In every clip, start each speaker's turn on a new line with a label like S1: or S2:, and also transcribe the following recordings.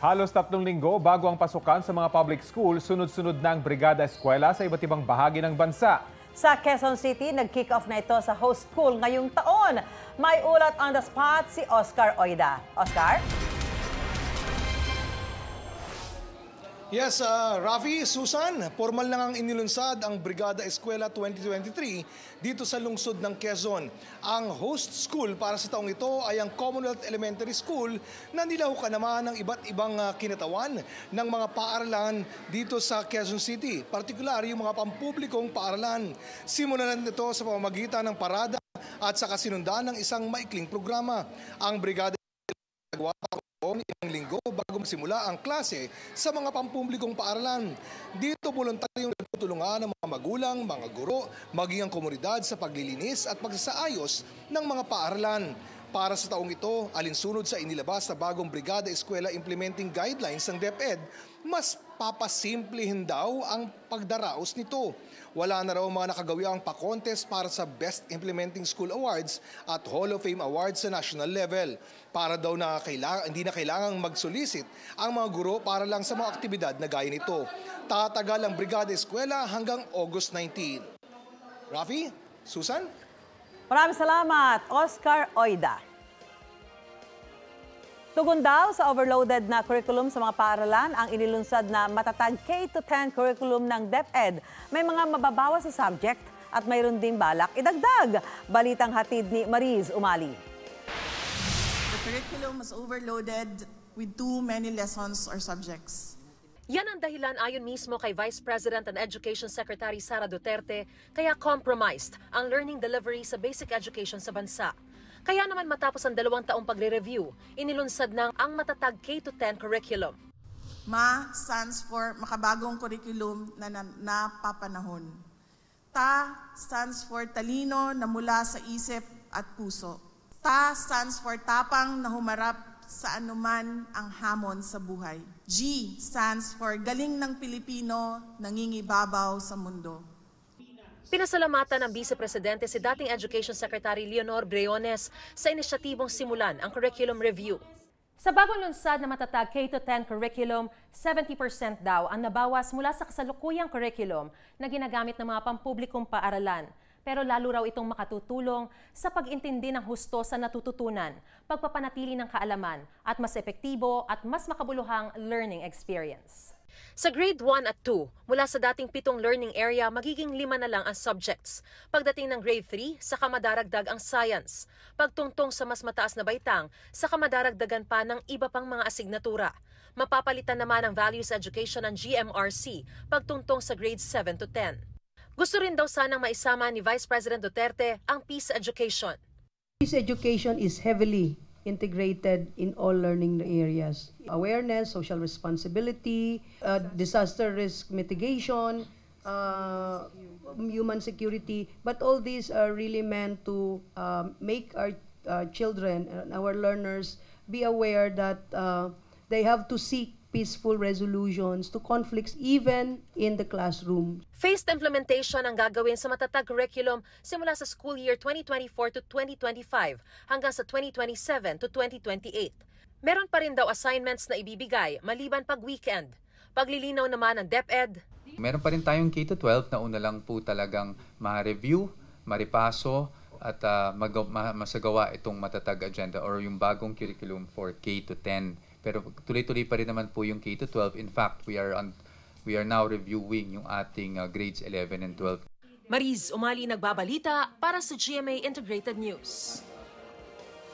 S1: Halos 3 linggo bago ang pasukan sa mga public school, sunod-sunod na ang brigada eskwela sa iba't ibang bahagi ng bansa.
S2: Sa Quezon City, nag-kick off na ito sa host school ngayong taon. May ulat on the spot si Oscar Oida. Oscar?
S3: Yes, Rafi, Susan, formal na ngang inilunsad ang Brigada Eskwela 2023 dito sa lungsod ng Quezon. Ang host school para sa taong ito ay ang Commonwealth Elementary School na nilahukan naman ng iba't ibang kinatawan ng mga paaralan dito sa Quezon City, partikular yung mga pampublikong paaralan. Simulan nito sa pamamagitan ng parada at sa kasinundan ng isang maikling programa. Ang Brigada nagawa ilang linggo bago magsimula ang klase sa mga pampublikong paaralan. Dito voluntaryong nagtutulungan ng mga magulang, mga guro, maging ang komunidad sa paglilinis at pagsasaayos ng mga paaralan. Para sa taong ito, alinsunod sa inilabas na bagong Brigada Eskwela Implementing Guidelines ng DepEd, mas papasimplihin daw ang pagdaraos nito. Wala na raw mga nakagawiang pa-contest para sa Best Implementing School Awards at Hall of Fame Awards sa national level. Para daw na hindi na kailangang mag-solicit ang mga guro para lang sa mga aktibidad na gaya nito. Tatagal ang Brigada Eskwela hanggang August 19. Rafi? Susan?
S2: Maraming salamat, Oscar Oida. Tugon daw sa overloaded na curriculum sa mga paaralan ang inilunsad na matatag K-10 curriculum ng DepEd. May mga mababawas sa subject at mayroon ding balak idagdag. Balitang hatid ni Mariz Umali.
S4: The curriculum is overloaded with too many lessons or subjects.
S5: Yan ang dahilan ayon mismo kay Vice President and Education Secretary Sara Duterte kaya compromised ang learning delivery sa basic education sa bansa. Kaya naman matapos ang 2 taong pagre-review, inilunsad ng ang matatag K-10 curriculum.
S4: MA stands for makabagong curriculum na napapanahon. Ta stands for talino na mula sa isip at puso. Ta stands for tapang na humarap sa anuman ang hamon sa buhay. G stands for galing ng Pilipino nangingibabaw sa mundo.
S5: Pinasalamatan ng Vice Presidente si dating Education Secretary Leonor Briones sa inisyatibong simulan ang curriculum review. Sa bagong lunsad na matatag K-10 curriculum, 70% daw ang nabawas mula sa kasalukuyang curriculum na ginagamit ng mga pampublikong paaralan. Pero lalo raw itong makatutulong sa pag-intindi ng husto sa natututunan, pagpapanatili ng kaalaman at mas epektibo at mas makabuluhang learning experience. Sa grade 1 at 2, mula sa dating 7 learning area, magiging 5 na lang ang subjects. Pagdating ng grade 3, saka madaragdag ang science. Pagtungtong sa mas mataas na baitang, saka madaragdagan pa ng iba pang mga asignatura. Mapapalitan naman ang values education ng GMRC, pagtungtong sa grades 7 to 10. Gusto rin daw sanang maisama ni Vice President Duterte ang peace education.
S6: Peace education is heavily integrated in all learning areas. Awareness, social responsibility, disaster risk mitigation, human security, but all these are really meant to make our children and our learners be aware that they have to seek peaceful resolutions to conflicts even in the classroom.
S5: Phased implementation ang gagawin sa matatag curriculum simula sa school year 2024 to 2025 hanggang sa 2027 to 2028. Meron pa rin daw assignments na ibibigay maliban pag weekend. Paglilinaw naman ng DepEd.
S7: Meron pa rin tayong K-12 na una lang po talagang ma-review, maripaso at masagawa itong matatag agenda or yung bagong curriculum for K-10. Pero tuloy-tuloy pa rin naman po yung K-12. In fact, we are now reviewing yung ating grades 11 and 12.
S5: Mariz Umali nagbabalita para sa GMA Integrated News.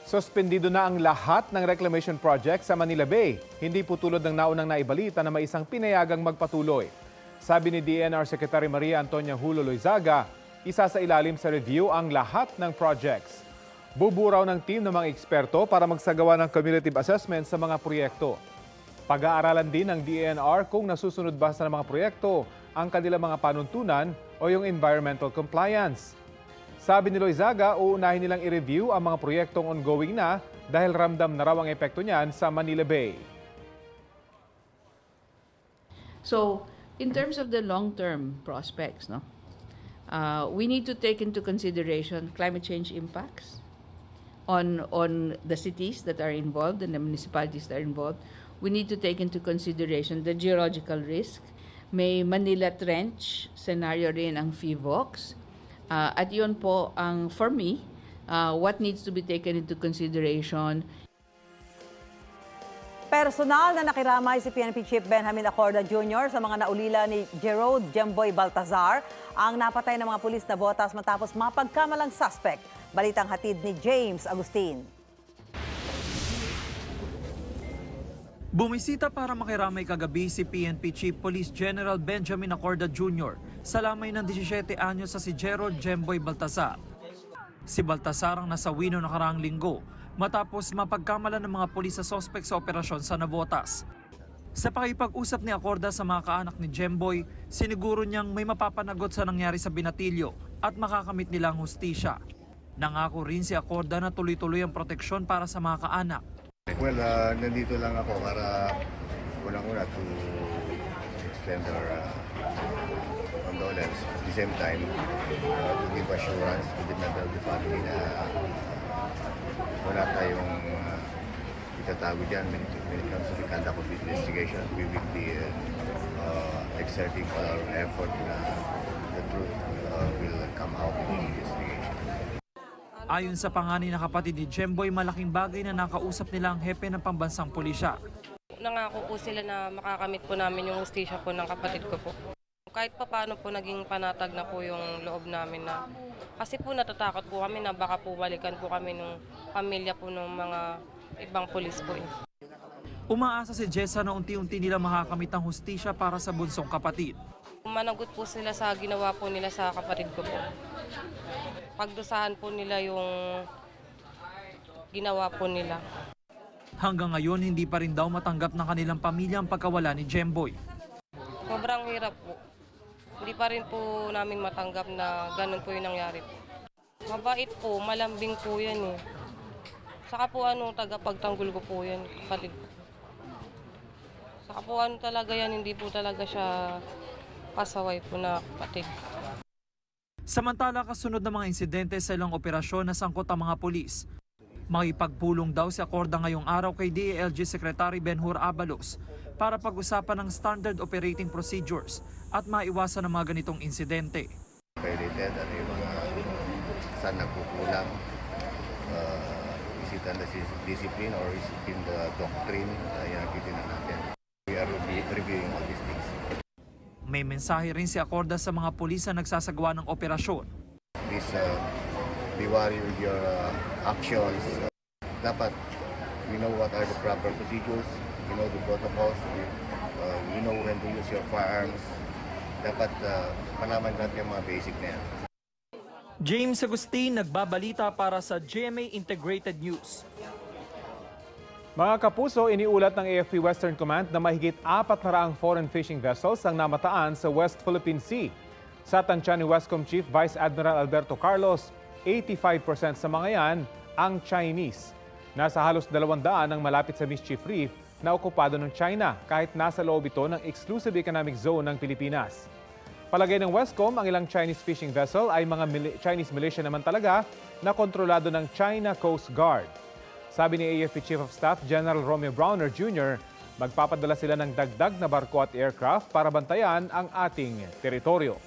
S1: Suspendido na ang lahat ng reclamation project sa Manila Bay. Hindi po tulad ng naunang naibalita na may isang pinayagang magpatuloy. Sabi ni DENR Secretary Maria Antonia Hulo Loizaga, isa sa ilalim sa review ang lahat ng projects. Buburaw ng team ng mga eksperto para magsagawa ng cumulative assessment sa mga proyekto. Pag-aaralan din ng DENR kung nasusunod ba sa mga proyekto ang kanilang mga panuntunan o yung environmental compliance. Sabi ni Loizaga, uunahin nilang i-review ang mga proyektong ongoing na dahil ramdam na raw ang epekto niyan sa Manila Bay.
S8: So, in terms of the long-term prospects, we need to take into consideration climate change impacts on the cities that are involved and the municipalities that are involved. we need to take into consideration the geological risk. May Manila Trench scenario rin ang FIVOX. At yun po ang, for me, what needs to be taken into consideration.
S2: Personal na nakiramay si PNP Chief Benjamin Acorda Jr. sa mga naulila ni Gerald Jemboy Baltazar ang napatay ng mga pulis na botas matapos mapagkamalang suspect. Balitang hatid ni James Agustin.
S9: Bumisita para makiramay kagabi si PNP Chief Police General Benjamin Acorda Jr. sa lamay ng 17 anyos sa si Gerald Jemboy Baltazar. Si Baltazar ang nasawi noong nakaraang linggo matapos mapagkamalan ng mga pulis sa sospek sa operasyon sa Navotas. Sa pakipag-usap ni Acorda sa mga kaanak ni Jemboy, siniguro niyang may mapapanagot sa nangyari sa binatilyo at makakamit nila ang hustisya. Nangako rin si Acorda na tuloy-tuloy ang proteksyon para sa mga kaanak.
S10: Well, nandito lang ako para unang-una to extend our condolence. At the same time, to give assurance to the member of the family na wala tayong itatago dyan when it comes to the conduct of the investigation. We will be exerting our effort na the truth will come out in the investigation.
S9: Ayon sa panganay na kapatid ni Jemboy, malaking bagay na nakausap nila ang hepe ng pambansang pulisya.
S11: Nangako po sila na makakamit po namin yung hustisya po ng kapatid ko po. Kahit pa paano po naging panatag na po yung loob namin na kasi po natatakot po kami na baka po balikan po kami ng pamilya po ng mga ibang pulis po.
S9: Umaasa si Jessa na unti-unti nila makakamit ang hustisya para sa bunsong kapatid.
S11: Managot po sila sa ginawa po nila sa kapatid ko po. Pagdusahan po nila yung ginawa po nila.
S9: Hanggang ngayon, hindi pa rin daw matanggap ng kanilang pamilya ang pagkawala ni Jemboy.
S11: Sobrang hirap po. Hindi pa rin po namin matanggap na ganun po yung nangyari po. Mabait po, malambing po yan eh. Saka po tagapagtanggol ko po yan, kapatid ko. Saka po talaga yan, hindi po talaga siya pasaway po na kapatid.
S9: Samantala, kasunod ng mga insidente sa ilang operasyon na sangkot ang mga pulis. Makipagpulong daw si Acorda ngayong araw kay DILG Secretary Benhur Abalos para pag-usapan ng standard operating procedures at maiwasan ang mga ganitong insidente.
S10: Related, yung mga saan nagkukulang, is it under discipline or is it in the doctrine, yan titignan natin. We are reviewing all these things.
S9: May mensahe rin si Acorda sa mga pulis na nagsasagawa ng operasyon.
S10: Please be wary with your actions. Dapat we know what are the proper procedures, you know the protocols, you know when to use your firearms. Dapat palaman natin yung mga basic na yan.
S9: James Agustin, nagbabalita para sa GMA Integrated News.
S1: Mga kapuso, iniulat ng AFP Western Command na mahigit 400 foreign fishing vessels ang namataan sa West Philippine Sea. Sa tansya ni Westcom Chief Vice Admiral Alberto Carlos, 85% sa mga yan ang Chinese. Nasa halos 200 ang malapit sa Mischief Reef na okupado ng China kahit nasa loob ito ng Exclusive Economic Zone ng Pilipinas. Palagay ng Westcom, ang ilang Chinese fishing vessel ay mga Chinese militia naman talaga na kontrolado ng China Coast Guard. Sabi ni AFP Chief of Staff General Romeo Browner Jr., magpapadala sila ng dagdag na barko at aircraft para bantayan ang ating teritoryo.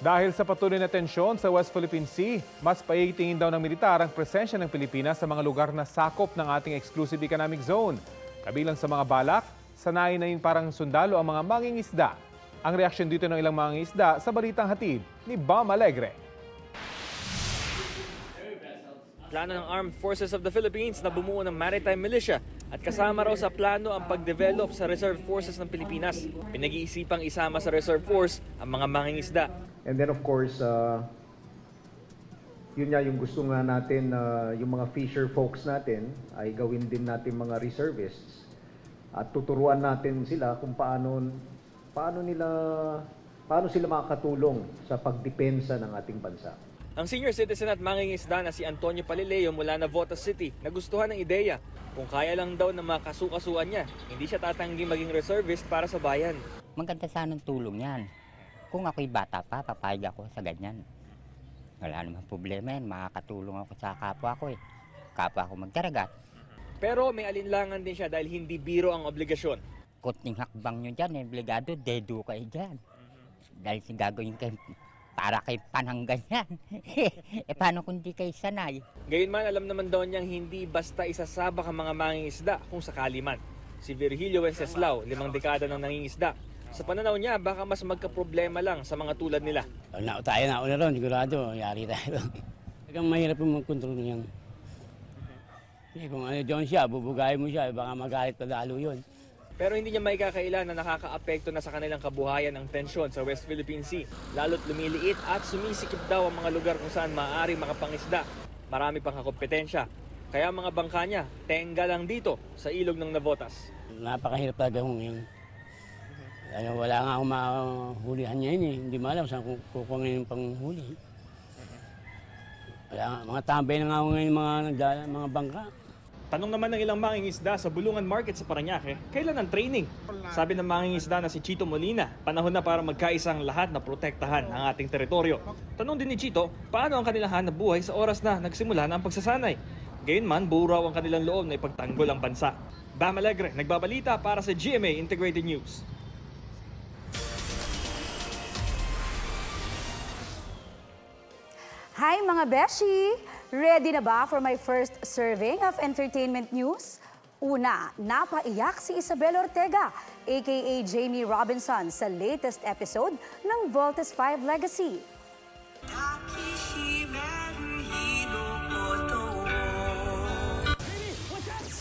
S1: Dahil sa patuloy na tensyon sa West Philippine Sea, mas paitingin daw ng militar ang presensya ng Pilipinas sa mga lugar na sakop ng ating Exclusive Economic Zone. Kabilang sa mga balak, sanayin na yun parang sundalo ang mga mangingisda. Ang reaksyon dito ng ilang mangingisda sa balitang hatid ni Bam Alegre.
S12: Plano ng Armed Forces of the Philippines na bumuo ng Maritime Militia at kasama raw sa plano ang pag-develop sa Reserve Forces ng Pilipinas. Pinag-iisipang isama sa Reserve Force ang mga mangingisda.
S13: And then of course, yun nga yung gusto nga natin, yung mga fisher folks natin ay gawin din natin mga reservists at tuturuan natin sila kung paano sila makakatulong sa pagdepensa ng ating bansa.
S12: Ang senior citizen at mangingisda na si Antonio Palileo mula Navotas City nagustuhan ng ideya. Kung kaya lang daw na makasukasuan niya, hindi siya tatangging maging reservist para sa bayan.
S14: Maganda sanang tulong yan. Kung ako'y bata pa, papayag ako sa ganyan. Wala namang problema yan, makakatulong ako sa kapwa ko eh. Kapwa ko magkaragat.
S12: Pero may alinlangan din siya dahil hindi biro ang obligasyon.
S14: Kunting hakbang nyo dyan, obligado, dedo kayo dyan. Dahil gagawin kayo para kay panang ganyan. Paano kung di kayo sanay?
S12: Gayunman, alam naman daw niyang hindi basta isasabak ang mga mangingisda kung sakali man. Si Virgilio Wenceslao, 5 dekada nang nangingisda. Sa pananaw niya, baka mas magka-problema lang sa mga tulad nila.
S15: Tayo nauna ron, sigurado, yari tayo. Talagang mahirap yung mag-control niyan. Kung ano doon siya, bubugayin mo siya, baka magalit pa lalo yun.
S12: Pero hindi niya maikakaila na nakakaapekto na sa kanilang kabuhayan ang tensyon sa West Philippine Sea. Lalo't lumiliit at sumisikip daw ang mga lugar kung saan maaari makapangisda. Marami pang kakompetensya. Kaya mga bangka niya, tenga lang dito sa ilog ng Navotas.
S15: Napakahirap talaga yun. Wala nga akong mahulihan niya yun eh. Hindi mo alam saan kukuha ngayon pang huli. Wala nga, mga tambay na nga ako ngayon mga bangka.
S12: Tanong naman ng ilang mangingisda sa Bulungan Market sa Parañaque, kailan ang training? Sabi ng mangingisda na si Chito Molina, panahon na para magkaisang lahat na protektahan ang ating teritoryo. Tanong din ni Chito, paano ang kanilang hanap buhay sa oras na nagsimula na ang pagsasanay? Gayunman, buo raw ang kanilang loob na ipagtanggol ang bansa. Bam Alegre, nagbabalita para sa GMA Integrated News.
S16: Hi mga beshi! Ready na ba for my first serving of entertainment news? Una, napaiyak si Isabel Ortega, aka Jamie Robinson, sa latest episode ng Voltes 5 Legacy.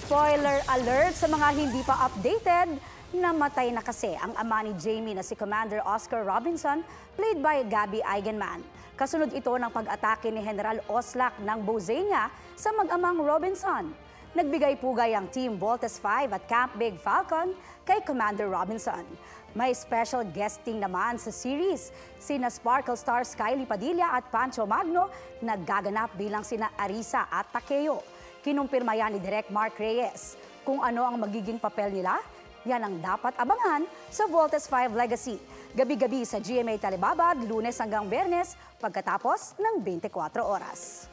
S16: Spoiler alert sa mga hindi pa updated, namatay na kasi ang ama ni Jamie na si Commander Oscar Robinson, played by Gabby Eigenman. Kasunod ito ng pag-atake ni General Oslak ng Bozenia sa mag-amang Robinson. Nagbigay-pugay ang Team Voltes 5 at Camp Big Falcon kay Commander Robinson. May special guesting naman sa series, sina Sparkle Stars Kylie Padilla at Pancho Magno, naggaganap bilang sina Arisa at Takeo. Kinumpirma yan ni Direk Mark Reyes. Kung ano ang magiging papel nila, yan ang dapat abangan sa Voltes 5 Legacy. Gabi-gabi sa GMA Talibabad, Lunes hanggang Biyernes, pagkatapos ng 24 oras.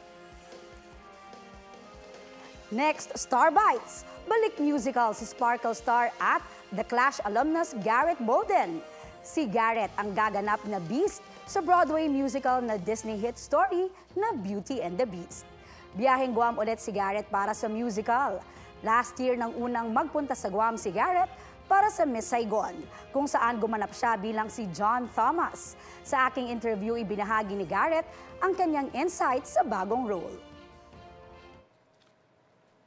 S16: Next, Star Bites. Balik musical si Sparkle Star at The Clash alumnus Garrett Bolden. Si Garrett ang gaganap na Beast sa Broadway musical na Disney hit story na Beauty and the Beast. Biyaheng Guam ulit si Garrett para sa musical. Last year nang unang magpunta sa Guam si Garrett para sa Miss Saigon, kung saan gumanap siya bilang si John Thomas. Sa aking interview, ibinahagi ni Garrett ang kanyang insights sa bagong role.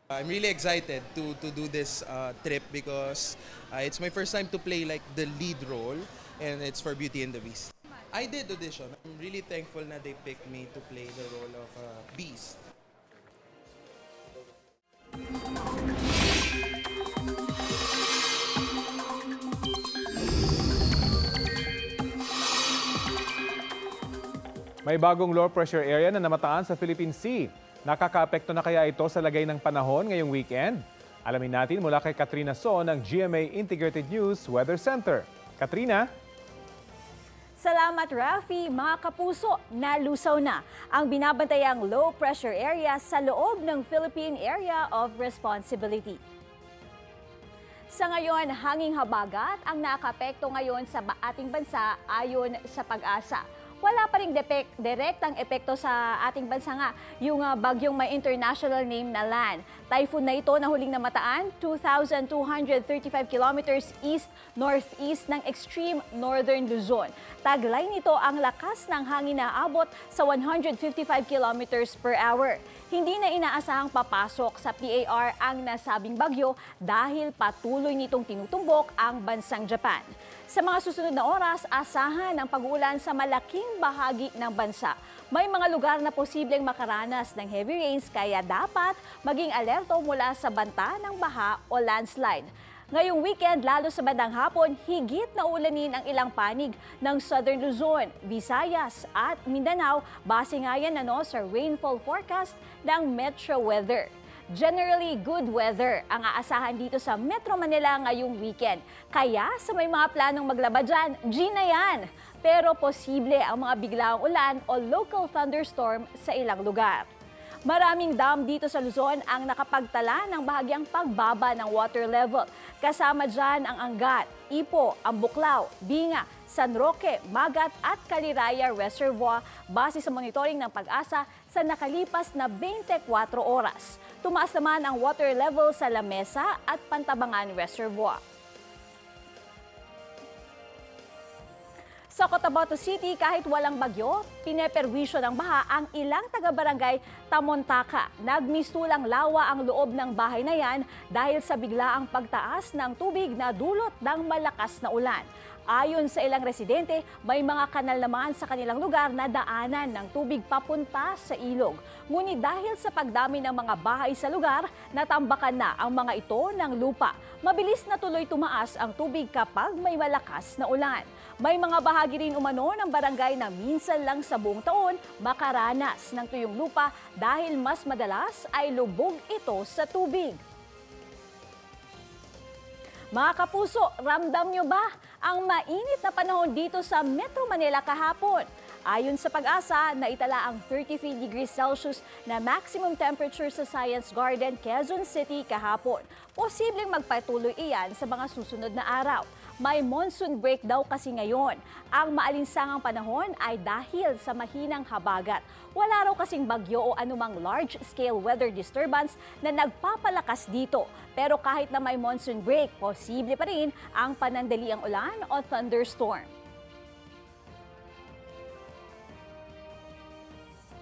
S17: I'm really excited to do this trip because it's my first time to play like the lead role, and it's for Beauty and the Beast. I did audition. I'm really thankful na they picked me to play the role of Beast.
S1: May bagong low pressure area na namataan sa Philippine Sea. Nakakaapekto na kaya ito sa lagay ng panahon ngayong weekend? Alamin natin mula kay Katrina So ng GMA Integrated News Weather Center. Katrina?
S18: Salamat, Rafi. Mga kapuso, nalusaw na ang binabantayang low pressure area sa loob ng Philippine Area of Responsibility. Sa ngayon, hanging habagat ang nakapekto ngayon sa ating bansa ayon sa Pag-asa. Wala pa ring direktang epekto sa ating bansa nga yung bagyong may international name na Lan. Typhoon na ito na huling namataan 2,235 kilometers east-northeast ng extreme northern Luzon. Taglay nito ang lakas ng hangin na abot sa 155 kilometers per hour. Hindi na inaasahang papasok sa PAR ang nasabing bagyo dahil patuloy nitong tinutumbok ang bansang Japan. Sa mga susunod na oras, asahan ang pag-uulan sa malaking bahagi ng bansa. May mga lugar na posibleng makaranas ng heavy rains kaya dapat maging alerto mula sa banta ng baha o landslide. Ngayong weekend, lalo sa bandang hapon, higit na ulanin ang ilang panig ng Southern Luzon, Visayas at Mindanao. Base nga yan sa rainfall forecast ng Metro Weather. Generally, good weather ang aasahan dito sa Metro Manila ngayong weekend. Kaya sa may mga planong maglaba dyan, G na yan. Pero posible ang mga biglaang ulan o local thunderstorm sa ilang lugar. Maraming dam dito sa Luzon ang nakapagtala ng bahagyang pagbaba ng water level. Kasama dyan ang Angat, Ipo, Ambuklao, Binga, San Roque, Magat at Caliraya Reservoir base sa monitoring ng Pag-asa sa nakalipas na 24 oras. Tumaas naman ang water level sa Lamesa at Pantabangan Reservoir. Sa Cotabato City, kahit walang bagyo, pineperwisyo ng baha ang ilang taga-barangay Tamontaka. Nagmistulang lawa ang loob ng bahay na yan dahil sa biglaang pagtaas ng tubig na dulot ng malakas na ulan. Ayon sa ilang residente, may mga kanal naman sa kanilang lugar na daanan ng tubig papunta sa ilog. Ngunit dahil sa pagdami ng mga bahay sa lugar, natambakan na ang mga ito ng lupa. Mabilis na tuloy tumaas ang tubig kapag may malakas na ulan. May mga bahagi rin umano ng barangay na minsan lang sa buong taon makaranas ng tuyong lupa dahil mas madalas ay lubog ito sa tubig. Mga kapuso, ramdam nyo ba ang mainit na panahon dito sa Metro Manila kahapon? Ayon sa Pag-asa, naitala ang 33 degrees Celsius na maximum temperature sa Science Garden, Quezon City kahapon. Posibleng magpatuloy iyan sa mga susunod na araw. May monsoon break daw kasi ngayon. Ang maalinsangang panahon ay dahil sa mahinang habagat. Wala raw kasing bagyo o anumang large-scale weather disturbance na nagpapalakas dito. Pero kahit na may monsoon break, posible pa rin ang panandaliang ulan o thunderstorm.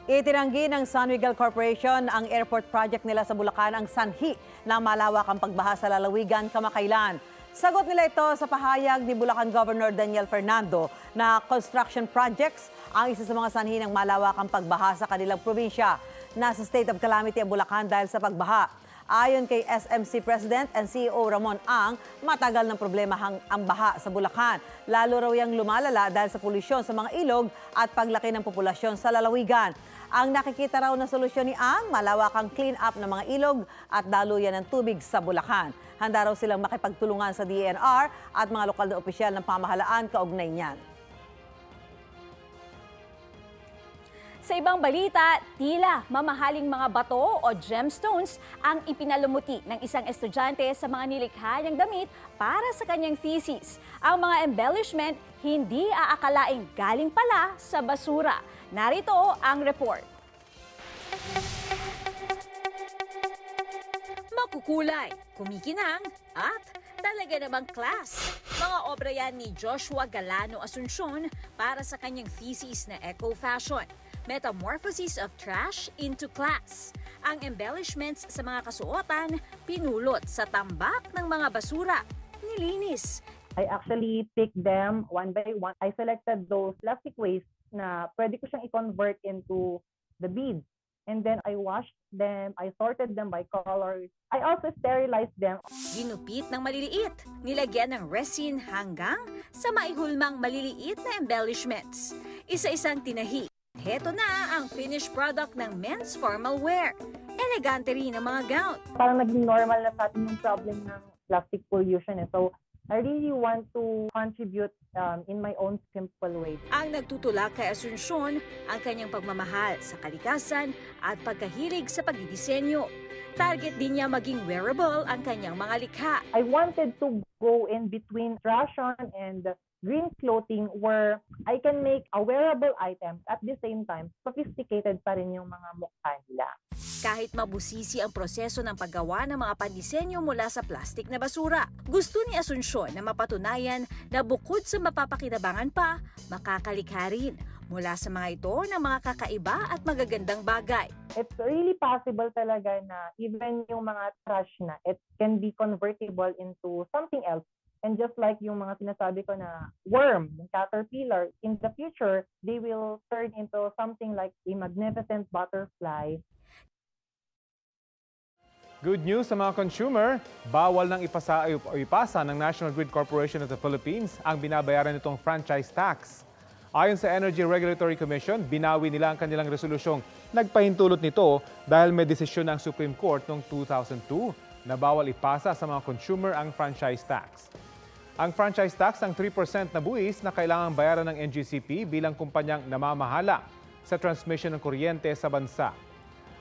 S2: Itinanggi ng San Miguel Corporation ang airport project nila sa Bulacan ang sanhi ng malawakang pagbaha sa lalawigan kamakailan. Sagot nila ito sa pahayag ni Bulacan Governor Daniel Fernando na construction projects ang isa sa mga sanhi ng malawakang pagbaha sa kanilang probinsya. Nasa state of calamity ang Bulacan dahil sa pagbaha. Ayon kay SMC President and CEO Ramon Ang, matagal ng problema ang baha sa Bulacan. Lalo raw yang lumalala dahil sa polusyon sa mga ilog at paglaki ng populasyon sa lalawigan. Ang nakikita raw na solusyon ni Ang, malawakang clean up ng mga ilog at daluyan ng tubig sa Bulacan. Handa raw silang makipagtulungan sa DENR at mga lokal na opisyal ng pamahalaan kaugnay niyan.
S18: Sa ibang balita, tila mamahaling mga bato o gemstones ang ipinalumuti ng isang estudyante sa mga nilikha niyang damit para sa kanyang thesis. Ang mga embellishment hindi aakalaing galing pala sa basura. Narito ang report. Makukulay, kumikinang, at talaga namang class. Mga obra yan ni Joshua Galano Asuncion para sa kanyang thesis na eco-fashion. Metamorphosis of Trash into Class. Ang embellishments sa mga kasuotan, pinulot sa tambak ng mga basura, nilinis.
S19: I actually picked them one by one. I selected those plastic waste na pwede ko siyang i-convert into the beads. And then I washed them, I sorted them by colors. I also sterilized them.
S18: Ginupit ng maliliit, nilagyan ng resin hanggang sa maihulmang maliliit na embellishments. Isa-isang tinahi. Heto na ang finished product ng men's formal wear. Elegante rin ang mga gown.
S19: Parang naging normal na sa atin yung problem ng plastic pollution. So I really want to contribute in my own simple way.
S18: Ang nagtutulak kay Asuncion ang kanyang pagmamahal sa kalikasan at pagkahilig sa pagdidisenyo. Target din niya maging wearable ang kanyang mga likha.
S19: I wanted to go in between fashion and green clothing where I can make a wearable item at the same time sophisticated pa rin yung mga mukha nila.
S18: Kahit mabusisi ang proseso ng paggawa ng mga pandisenyo mula sa plastik na basura, gusto ni Asuncion na mapatunayan na bukod sa mapapakinabangan pa, makakalikha rin mula sa mga ito ng mga kakaiba at magagandang bagay.
S19: It's really possible talaga na even yung mga trash na, it can be convertible into something else. And just like yung mga sinasabi ko na worm, caterpillar, in the future, they will turn into something like a magnificent butterfly.
S1: Good news sa mga consumer, bawal nang ipasa ng National Grid Corporation of the Philippines ang binabayaran nitong franchise tax. Ayon sa Energy Regulatory Commission, binawi nila ang kanilang resolusyong nagpahintulot nito dahil may desisyon ng Supreme Court noong 2002 na bawal ipasa sa mga consumer ang franchise tax. Ang franchise tax ang 3% na buwis na kailangang bayaran ng NGCP bilang kumpanyang namamahala sa transmission ng kuryente sa bansa.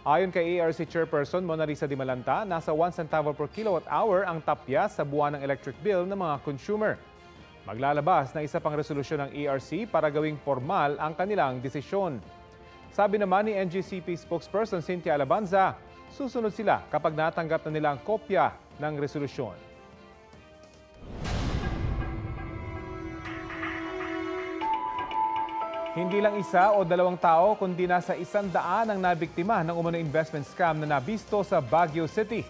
S1: Ayon kay ARC Chairperson Mona Risa Di Malanta, nasa 1 centavo per kilowatt-hour ang tapya sa buwan ng electric bill ng mga consumer. Maglalabas ng isa pang resolusyon ng ARC para gawing formal ang kanilang desisyon. Sabi naman ni NGCP spokesperson Cynthia Alabanza, susunod sila kapag natanggap na nila ang kopya ng resolusyon. Hindi lang isa o dalawang tao kundi nasa 100 ang nabiktima ng umano investment scam na nabisto sa Baguio City.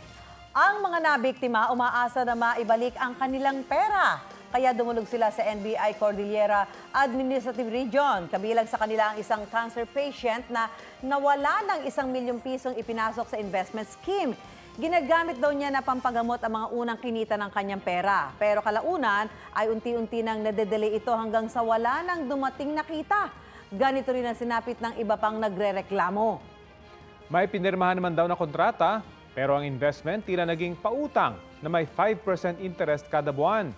S2: Ang mga nabiktima umaasa na maibalik ang kanilang pera. Kaya dumulog sila sa NBI Cordillera Administrative Region. Kabilang sa kanila ang isang cancer patient na nawala ng 1 milyong pisong ipinasok sa investment scheme. Ginagamit daw niya na pampagamot ang mga unang kinita ng kanyang pera. Pero kalaunan ay unti-unti nang nadedelay ito hanggang sa wala nang dumating na kita. Ganito rin ang sinapit ng iba pang nagrereklamo.
S1: May pinirmahan naman daw na kontrata, pero ang investment tila naging pautang na may 5% interest kada buwan.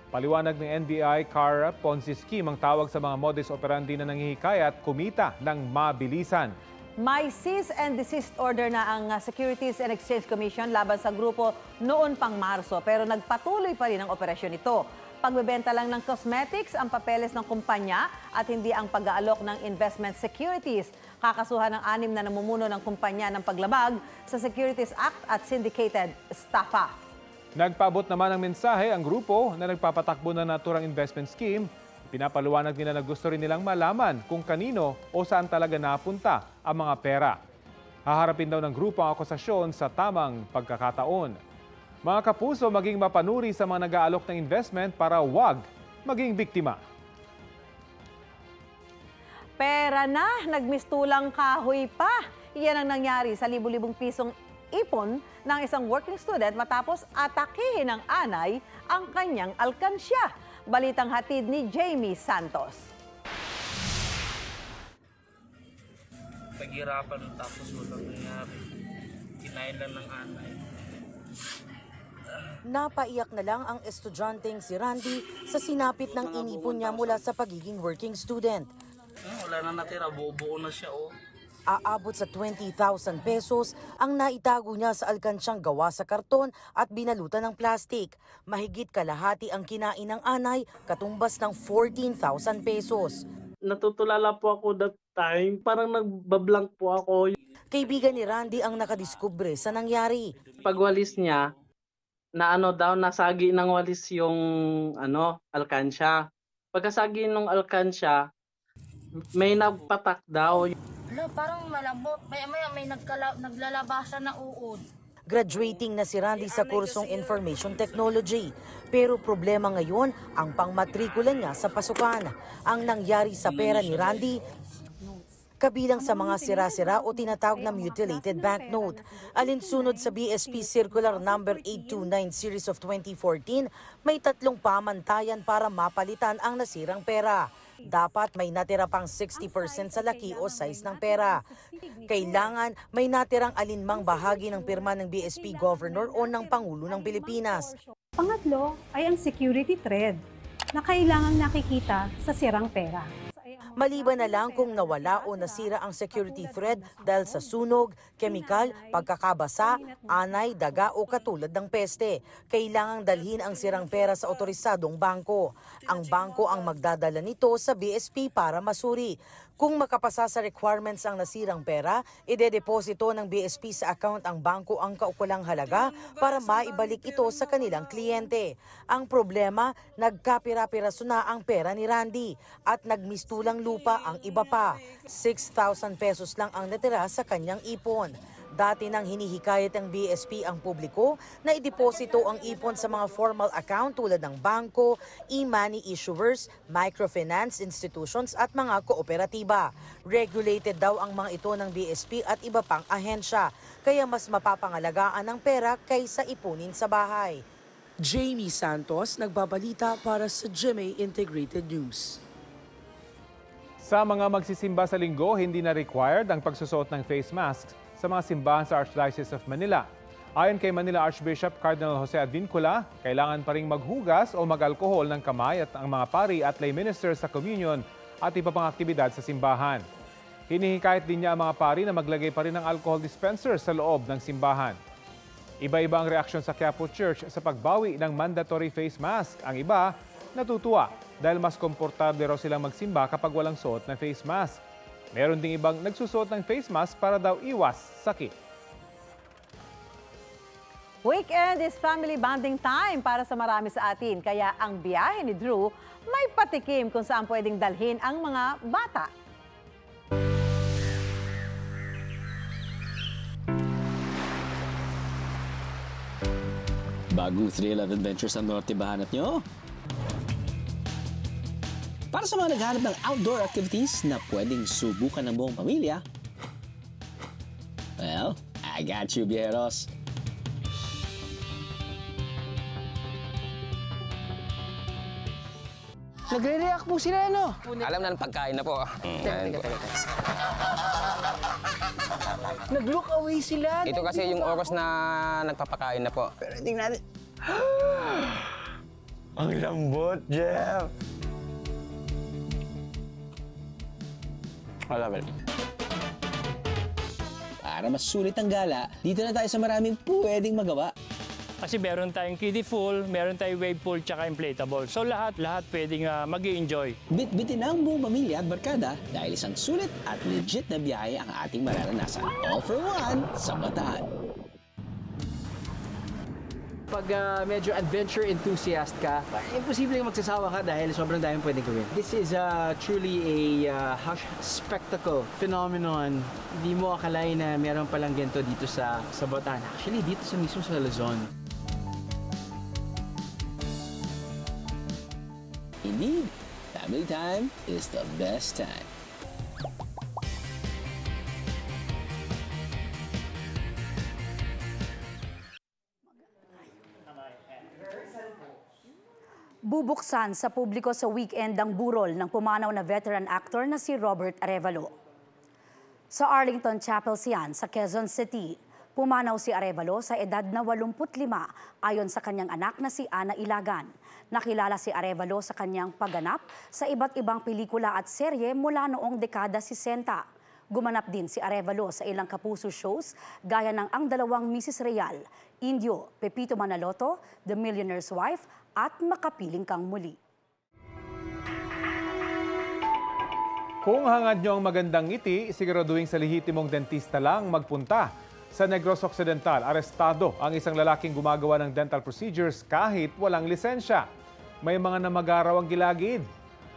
S1: Paliwanag ng NBI Car Ponzi Scheme ang tawag sa mga modus operandi na nanghihikayat kumita ng mabilisan.
S2: May cease and desist order na ang Securities and Exchange Commission laban sa grupo noon pang Marso, pero nagpatuloy pa rin ang operasyon ito. Pagbebenta lang ng cosmetics ang papeles ng kumpanya at hindi ang pag-aalok ng investment securities. Kakasuhan ng 6 na namumuno ng kumpanya ng paglabag sa Securities Act at syndicated estafa.
S1: Nagpaabot naman ng mensahe ang grupo na nagpapatakbo ng naturang investment scheme. Pinapaliwanag nila na gusto rin nilang malaman kung kanino o saan talaga napunta ang mga pera. Haharapin daw ng grupo ang akusasyon sa tamang pagkakataon. Mga kapuso, maging mapanuri sa mga nag-aalok ng investment para wag maging biktima.
S2: Pera na, nagmistulang kahoy pa. Iyan ang nangyari sa libu-libong pisong ipon ng isang working student matapos atakihin ng anay ang kanyang alkansya. Balitang hatid ni Jamie Santos.
S20: Paghirapan tapos walang nangyari. Kinain lang ng anay.
S21: Napaiyak na lang ang estudyanteng si Randy sa sinapit ng inipon niya mula sa pagiging working student.
S20: Wala na natira, buo-buo na siya oh.
S21: Aabot sa 20,000 pesos ang naitago niya sa alkansyang gawa sa karton at binalutan ng plastik. Mahigit kalahati ang kinain ng anay, katumbas ng 14,000 pesos.
S20: Natutulala po ako that time, parang nagbablank po ako.
S21: Kaibigan ni Randy ang nakadiskubre sa nangyari.
S20: Pagwalis niya, nasagi ng walis yung alkansya. Pagkasagi ng alkansya, may nagpatak daw.
S22: Parang malambot. May naglalabasan na uod.
S21: Graduating na si Randy sa kursong Information Technology. Pero problema ngayon ang pangmatrikula niya sa pasukan. Ang nangyari sa pera ni Randy, kabilang sa mga sira-sira o tinatawag na mutilated banknote. Alinsunod sa BSP Circular No. 829 Series of 2014, may 3 pamantayan para mapalitan ang nasirang pera. Dapat may natira pang 60% sa laki o size ng pera. Kailangan may natirang alinmang bahagi ng pirma ng BSP Governor o ng Pangulo ng Pilipinas.
S23: Pangatlo ay ang security thread na kailangang nakikita sa sirang pera.
S21: Maliban na lang kung nawala o nasira ang security thread dahil sa sunog, kemikal, pagkakabasa, anay, daga o katulad ng peste. Kailangang dalhin ang sirang pera sa otorisadong bangko. Ang bangko ang magdadala nito sa BSP para masuri. Kung makapasa sa requirements ang nasirang pera, idedeposito ng BSP sa account ang bangko ang kaukulang halaga para maibalik ito sa kanilang kliyente. Ang problema, nagkapira-piraso na ang pera ni Randy at nagmistulang lupa ang iba pa. 6,000 pesos lang ang natira sa kanyang ipon. Dati nang hinihikayat ng BSP ang publiko na ideposito ang ipon sa mga formal account tulad ng bangko, e-money issuers, microfinance institutions at mga kooperatiba. Regulated daw ang mga ito ng BSP at iba pang ahensya, kaya mas mapapangalagaan ang pera kaysa ipunin sa bahay. Jamie Santos, nagbabalita para sa GMA Integrated News.
S1: Sa mga magsisimba sa linggo, hindi na required ang pagsusuot ng face masks sa mga simbahan sa Archdiocese of Manila. Ayon kay Manila Archbishop Cardinal Jose Advincula, kailangan pa ring maghugas o mag-alkohol ng kamay at ang mga pari at lay ministers sa communion at iba pang aktibidad sa simbahan. Hinihikayat din niya ang mga pari na maglagay pa rin ng alcohol dispenser sa loob ng simbahan. Iba-iba ang reaksyon sa Quiapo Church sa pagbawi ng mandatory face mask. Ang iba, natutuwa dahil mas komportable raw silang magsimba kapag walang suot na face mask. Meron ding ibang nagsusuot ng face mask para daw iwas sakit.
S2: Weekend is family bonding time para sa marami sa atin. Kaya ang biyahe ni Drew may patikim kung saan pwedeng dalhin ang mga bata.
S3: Bagong thrill at adventure sa norte ba hanap nyo? Para sa mga naghahanap ng outdoor activities na pwedeng subukan ng buong pamilya, well, I got you, Bieros.
S4: Nagre-react po sila, ano?
S3: Alam na ng pagkain na po.
S4: Nag-look away sila.
S3: Ito kasi yung oras na nagpapakain na po.
S4: Pero hindi natin... Ang lambot, Jeff! I love it.
S3: Para mas sulit ang gala, dito na tayo sa maraming pwedeng magawa.
S6: Kasi meron tayong kiddie pool, meron tayong wave pool, tsaka inflatable. So lahat pwedeng mag-i-enjoy.
S3: Bit-bitin na ang buong pamilya at barkada dahil isang sulit at legit na biyahe ang ating mararanasan. All for one sa Bataan.
S4: Pag medyo adventure enthusiast ka, imposible kang magsasawa ka dahil sobrang daming pwedeng gawin. This is truly a spectacle phenomenon. Hindi mo akalain na meron palang ganito dito sa Bataan. Actually, dito sa mismo sa Luzon.
S3: Indeed, family time is the best time.
S16: Bubuksan sa publiko sa weekend ang burol ng pumanaw na veteran actor na si Robert Arevalo. Sa Arlington Chapel Sian sa Quezon City, pumanaw si Arevalo sa edad na 85 ayon sa kanyang anak na si Ana Ilagan. Nakilala si Arevalo sa kanyang pagganap sa iba't ibang pelikula at serye mula noong dekada 60. Gumanap din si Arevalo sa ilang kapuso shows gaya ng Ang Dalawang Mrs. Real, Indio, Pepito Manaloto, The Millionaire's Wife at Makapiling Kang Muli.
S1: Kung hangad nyo ang magandang ngiti, siguraduhin sa lehitimong dentista lang magpunta. Sa Negros Occidental, arestado ang isang lalaking gumagawa ng dental procedures kahit walang lisensya. May mga namagaraw ang gilagid.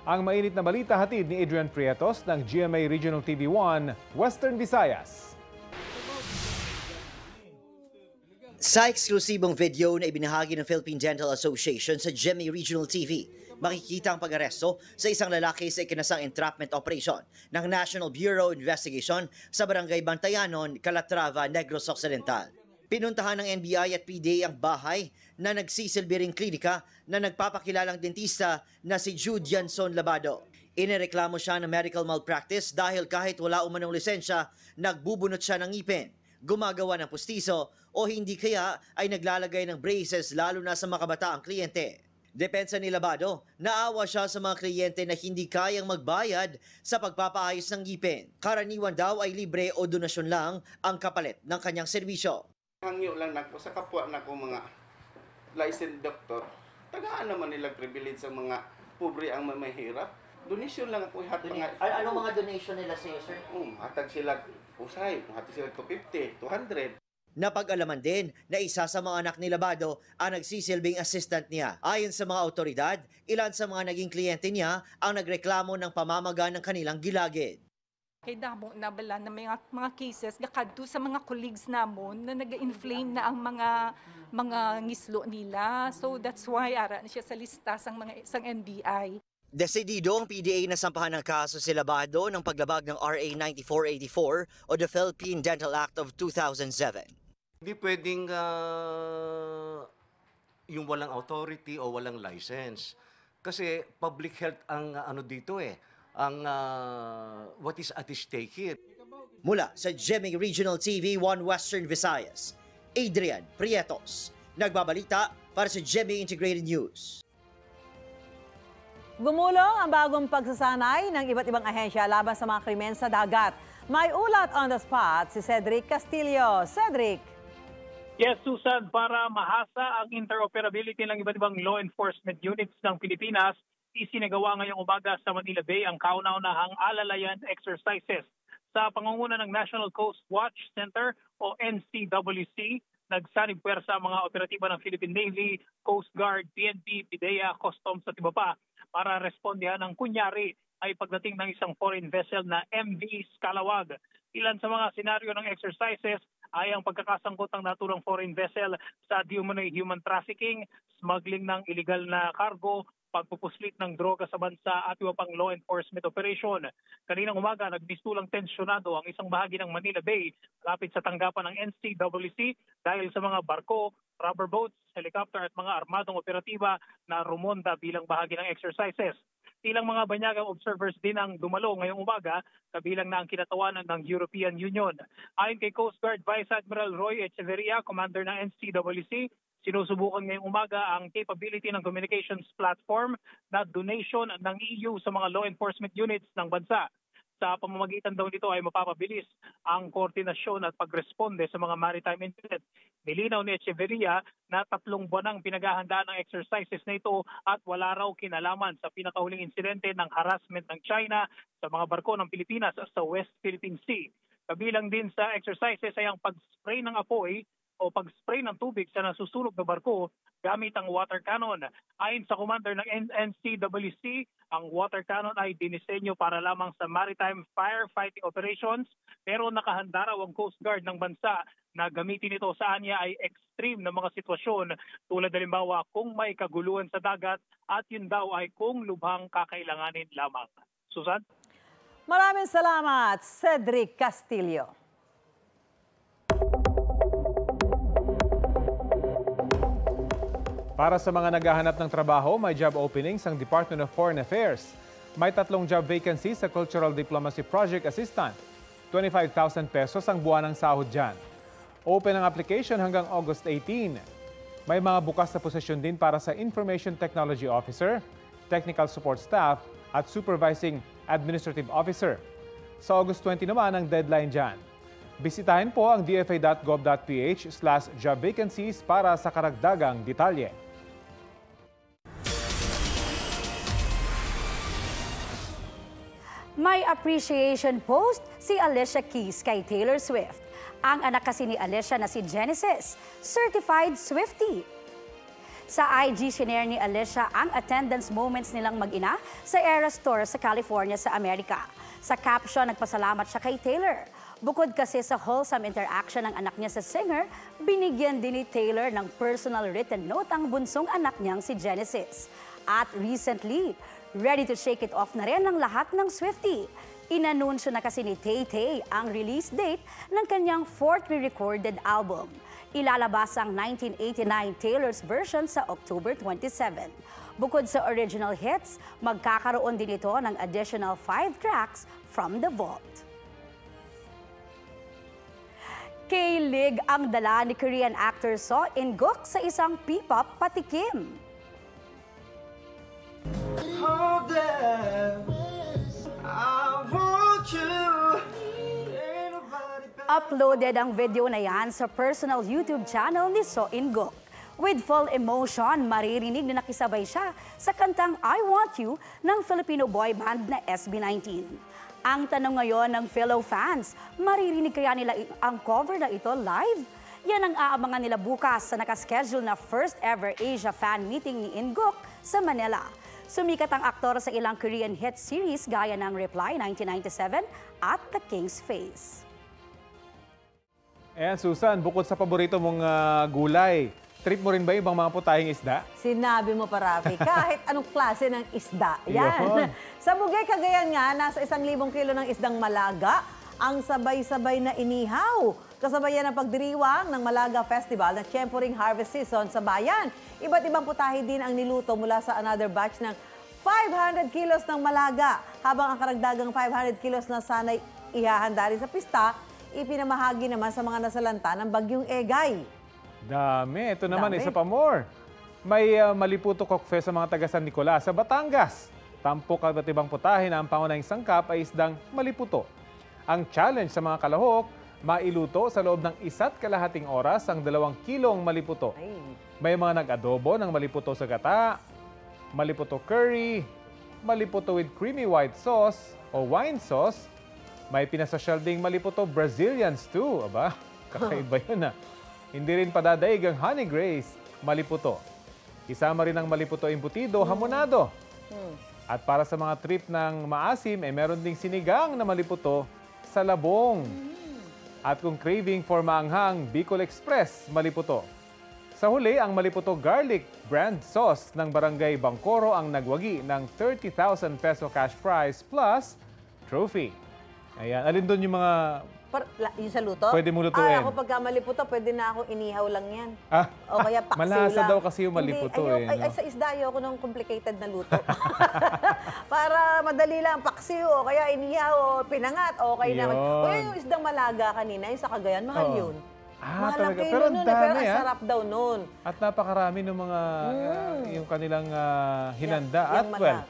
S1: Ang mainit na balita hatid ni Adrian Prietos ng GMA Regional TV1, Western Visayas.
S24: Sa eksklusibong video na ibinahagi ng Philippine Dental Association sa GMA Regional TV, makikita ang pag-aresto sa isang lalaki sa ikinasang entrapment operation ng National Bureau of Investigation sa Barangay Bantayanon, Calatrava, Negros Occidental. Pinuntahan ng NBI at PDA ang bahay na nagsisilbi ring klinika na nagpapakilalang dentista na si Jude Yanson Labado. Inireklamo siya ng medical malpractice dahil kahit wala umanong lisensya, nagbubunot siya ng ngipin, gumagawa ng pustiso o hindi kaya ay naglalagay ng braces lalo na sa makabataang kliyente. Depensa ni Labado, naawa siya sa mga kliyente na hindi kayang magbayad sa pagpapaayos ng ngipin. Karaniwan daw ay libre o donasyon lang ang kapalit ng kanyang serbisyo.
S25: Hangyo lang nako sa kapwa nako mga licensed doctor. Tagaan naman nilang privilege sa mga pobre ang mahirap. Donation lang ako hatag mga...
S24: Ano mga donation nila sa iyo, sir?
S25: Hatag sila usay, hatag sila 250, 200.
S24: Napag-alaman din na isa sa mga anak ni Labado ang nagsisilbing assistant niya. Ayon sa mga otoridad, ilan sa mga naging kliyente niya ang nagreklamo ng pamamaga ng kanilang gilagid.
S26: Kay damo nabala na mga cases gakadto sa mga colleagues namon na naga-inflame na ang mga ngislo nila. So that's why ara na siya sa lista sang NBI.
S24: Desidido ang PDA na sampahan ng kaso si Labado ng paglabag ng RA 9484 o the Philippine Dental Act of 2007.
S27: Hindi pwedeng yung walang authority o walang license. Kasi public health ang ano dito ang what is at stake here.
S24: Mula sa GMA Regional TV 1 Western Visayas, Adrian Prietos, nagbabalita para sa GMA Integrated News.
S2: Gumulong ang bagong pagsasanay ng iba't ibang ahensya laban sa mga krimen sa dagat. May ulat on the spot si Cedric Castillo. Cedric.
S5: Yes, Susan, para mahasa ang interoperability ng iba't ibang law enforcement units ng Pilipinas, isinagawa ngayong umaga sa Manila Bay ang kauna-unahang alalayan exercises. Sa pangunguna ng National Coast Watch Center o NCWC, nagsanib puwersa ang mga operatiba ng Philippine Navy, Coast Guard, PNP, PIDEA, Customs at iba pa para respondihan ang kunyari ay pagdating ng isang foreign vessel na MV Scalawag. Ilan sa mga senaryo ng exercises ay ang pagkakasangkot ng naturang foreign vessel sa human trafficking, smuggling ng illegal na cargo, pagpupuslit ng droga sa bansa at iba pang law enforcement operation. Kaninang umaga, nagbistulang tensyonado ang isang bahagi ng Manila Bay malapit sa tanggapan ng NCWC dahil sa mga barko, rubber boats, helicopter at mga armadong operatiba na rumonda bilang bahagi ng exercises. Ilang mga banyagang observers din ang dumalo ngayong umaga, kabilang na ang kinatawanan ng European Union. Ayon kay Coast Guard Vice Admiral Roy Echeverria, commander ng NCWC, sinusubukan ngayong umaga ang capability ng communications platform na donation ng EU sa mga law enforcement units ng bansa. Sa pamamagitan daw nito ay mapapabilis ang koordinasyon at pagresponde sa mga maritime incident. Nilinaw ni Echeverria na 3 buwan ang pinaghahandaan ng exercises na ito at wala raw kinalaman sa pinakahuling insidente ng harassment ng China sa mga barko ng Pilipinas sa West Philippine Sea. Kabilang din sa exercises ay ang pag-spray ng apoy o pag-spray ng tubig sa nasusunog na barko gamit ang water cannon. Ayon sa commander ng NCWC, ang water cannon ay dinisenyo para lamang sa maritime firefighting operations pero nakahanda raw ang Coast Guard ng bansa na gamitin ito sa anya ay extreme na mga sitwasyon tulad halimbawa kung may kaguluhan sa dagat at yun daw ay kung lubhang kakailanganin lamang. Susan?
S2: Maraming salamat, Cedric Castillo.
S1: Para sa mga naghahanap ng trabaho, may job openings ang Department of Foreign Affairs. May 3 job vacancies sa Cultural Diplomacy Project Assistant. 25,000 pesos ang buwan ng sahod dyan. Open ang application hanggang August 18. May mga bukas na posisyon din para sa Information Technology Officer, Technical Support Staff at Supervising Administrative Officer. Sa August 20 naman ang deadline dyan. Bisitahin po ang dfa.gov.ph/jobvacancies para sa karagdagang detalye.
S16: May appreciation post si Alicia Keys kay Taylor Swift. Ang anak kasi ni Alicia na si Genesis, certified Swiftie. Sa IG, shinare ni Alicia ang attendance moments nilang mag-ina sa Eras Tour sa California sa Amerika. Sa caption, nagpasalamat siya kay Taylor. Bukod kasi sa wholesome interaction ng anak niya sa singer, binigyan din ni Taylor ng personal written note ang bunsong anak niyang si Genesis. At recently, ready to shake it off na rin ang lahat ng Swiftie. Inanunsyo na kasi ni Tay-Tay ang release date ng kanyang 4th re-recorded album. Ilalabas ang 1989 Taylor's version sa October 27. Bukod sa original hits, magkakaroon din ito ng additional 5 tracks from the vault. K-Lig ang dala ni Korean actor So In-guk sa isang P-pop patikim. Uploaded ang video na yan sa personal YouTube channel ni So In-guk. With full emotion, maririnig na nakisabay siya sa kantang I Want You ng Filipino boy band na SB19. Ang tanong ngayon ng fellow fans, maririnig kaya nila ang cover na ito live? Yan ang aabangan nila bukas sa nakaschedule na first ever Asia fan meeting ni In-guk sa Manila. Sumikat ang aktor sa ilang Korean hit series gaya ng Reply 1997 at The King's Face.
S1: Ayan, Susan, bukod sa paborito mong gulay, trip mo rin ba ibang mga putahing isda?
S2: Sinabi mo pa, Rafi, kahit anong klase ng isda. Yan. Sa Bugay, Cagayan nga, nasa 1,000 kilo ng isdang malaga ang sabay-sabay na inihaw. Kasabayan ng pagdiriwang ng Malaga Festival na tiyempo ring harvest season sa bayan. Iba't ibang putahe din ang niluto mula sa another batch ng 500 kilos ng malaga. Habang ang karagdagang 500 kilos na sana'y ihahanda rin sa pista, ipinamahagi naman sa mga nasalanta ng Bagyong Egay.
S1: Dami. Ito naman, isa pa more. May Maliputo Cook Fest sa mga taga San Nicolas sa Batangas. Tampok at ibang putahe na ang pangunahing sangkap ay isdang maliputo. Ang challenge sa mga kalahok, mailuto sa loob ng 1.5 oras ang 2 kilong maliputo. May mga nag-adobo ng maliputo sa gata, maliputo curry, maliputo with creamy white sauce o wine sauce. May pinasosyal ding maliputo Brazilian stew. Aba, kakaiba yun Hindi rin padadaig ang honey glazed maliputo. Isama rin ang maliputo embutido, hamonado. At para sa mga trip ng maasim, meron ding sinigang na maliputo sa labong. At kung craving for maanghang, Bicol Express maliputo. Sa huli, ang maliputo garlic brand sauce ng Barangay Bangkoro ang nagwagi ng 30,000 peso cash prize plus trophy. Ayan, alin doon yung mga
S2: Yung sa luto?
S1: pwede mo lutuin?
S2: Ako pagka maliputo, pwede na akong inihaw lang yan. O kaya paksiw
S1: malasa
S2: lang.
S1: daw kasi yung maliputo
S2: Hindi,
S1: no?
S2: sa isda ayoko ng complicated na luto. Para madali lang, paksiw o kaya inihaw o pinangat, okay naman.
S1: Yun.
S2: O yung isdang malaga kanina, yung sa Cagayan, mahal yun. Mahal ang
S1: talaga.
S2: kilo
S1: Pero
S2: nun,
S1: dami,
S2: pero ang sarap daw nun.
S1: At napakarami ng mga yung kanilang hinanda.
S2: Yung
S1: At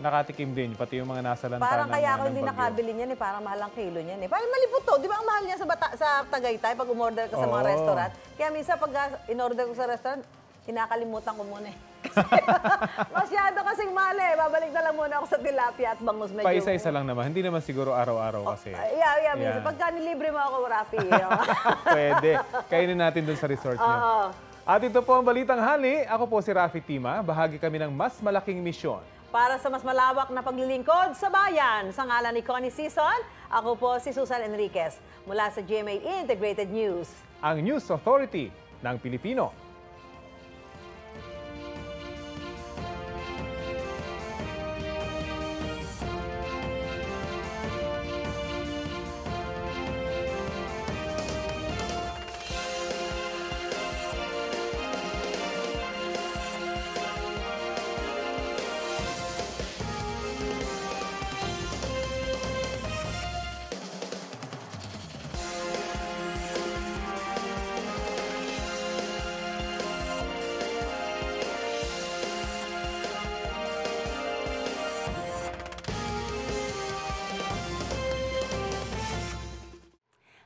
S1: nakatikim din, pati yung mga nasa lantanan.
S2: Parang kaya ako hindi
S1: ng bagyo.
S2: nakabili niyan parang mahal ang kilo niyan Parang maliputo, di ba ang mahal niya sa Tagaytay pag umorder ka sa mga restaurant. Kaya minsan pag in-order ko sa restaurant, kinakalimutan ko muna Masyado kasing mahal Babalik na lang muna ako sa tilapia at bangus.
S1: Paisa-isa lang naman. Hindi naman siguro araw-araw kasi.
S2: Minsan. Pagka nilibre mo ako, Rafi.
S1: Pwede. Kainin natin dun sa resort niyo. At ito po ang Balitang Hali. Ako po si Rafi Tima. Bahagi kami ng mas malaking misyon.
S2: Para sa mas malawak na paglilingkod sa bayan, sa ngalan ni Connie Sison, ako po si Susan Enriquez mula sa GMA Integrated News.
S1: Ang News Authority ng Pilipino.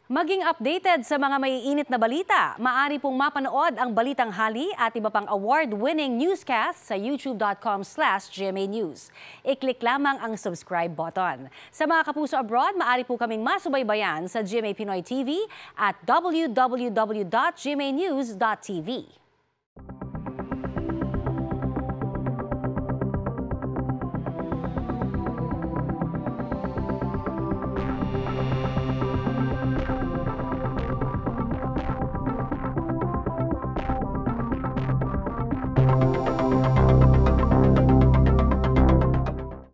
S7: Maging updated sa mga maiinit na balita, maaari pong mapanood ang Balitang Hali at iba pang award-winning newscast sa youtube.com/GMA News. I-click lamang ang subscribe button. Sa mga kapuso abroad, maaari po kaming masubaybayan sa GMA Pinoy TV at www.gmanews.tv.